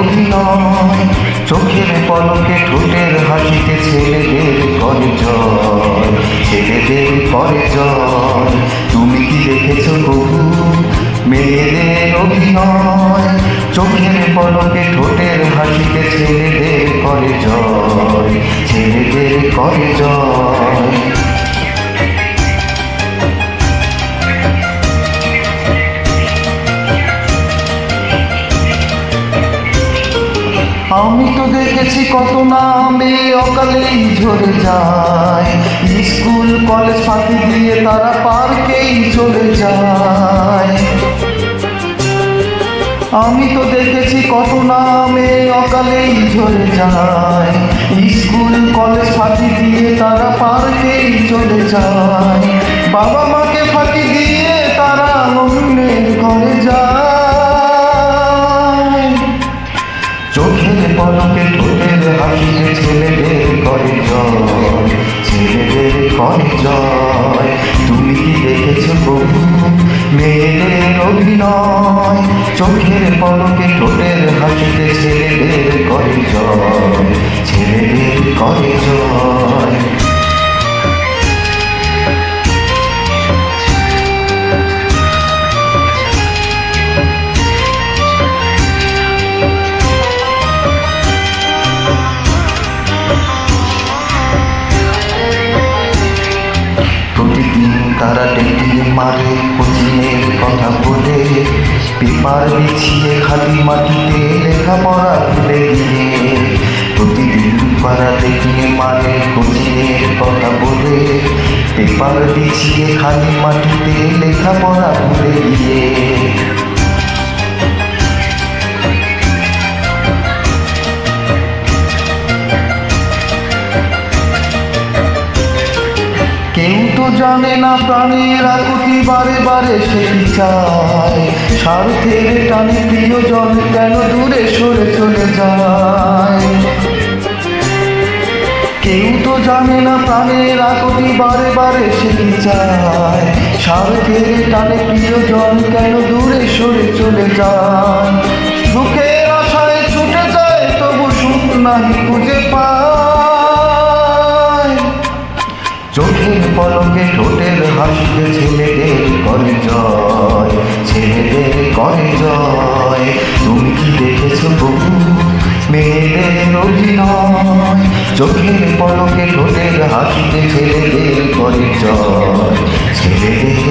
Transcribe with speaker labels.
Speaker 1: অভিনয়, চোখের পলকে ঠোঁটের হাসিতে ছেলেদের করে জয়, ছেলেদের করে জয়। তুমি কি দেখেছো কবু মেয়েদের অভিনয়, চোখের পলকে ঠোঁটের হাসিতে ছেলেদের করে জয়, ছেলেদের করে জয়। আমি তো দেখেছি কত নামে অকালেই ঝরে যায়, স্কুল কলেজ ফাঁকি দিয়ে তারা পার্কেই চলে যায়। আমি তো দেখেছি কত নামে অকালেই ঝরে যায়, স্কুল কলেজ ফাঁকি দিয়ে তারা পার্কেই চলে যায়। বাবা মাকে ফাঁকি দিয়ে তারা অন্যের ঘরে যায়, চোখের পলকে ঠোঁটের হাসিতে ছেলেদের করে জয়, ছেলেদের করে জয়। তুমি কি দেখেছো প্রভু মেয়েদের অভিনয়, চোখের পলকে ঠোঁটের হাসিতে ছেলেদের করে জয়, ছেলেদের করে জয়। প্রতিদিন তারা ডেটিং মারে কোচিংয়ের কথা বলে, পেপার বিছিয়ে খালি মাটিতে লেখাপড়া ভুলে গিয়ে। প্রতিদিন তারা ডেটিং মারে কোচিংয়ের কথা বলে, পেপার বিছিয়ে খালি মাটিতে লেখাপড়া ভুলে গিয়ে। কেউ তো জানে না প্রাণের আকুতি বারে বারে সেই চায়, স্বার্থের টানে প্রিয়জন কেন দূরে সরে চলে যায়। কেউ তো জানে না প্রাণের আকুতি বারে বারে সেই চায়, স্বার্থের টানে প্রিয়জন কেন দূরে সরে চলে যায়। সুখের আশায় ছুটে যায় তবু সুখ নাহি খুঁজে পায়, চোখের পলকে ঠোঁটের হাসিতে ছেলেদের করে জয়, ছেলেদের করে জয়। তুমি কি দেখেছো প্রভু মেয়েদের অভিনয়, চোখের পলকে ঠোঁটের হাসিতে ছেলেদের করে জয়, ছেলেদের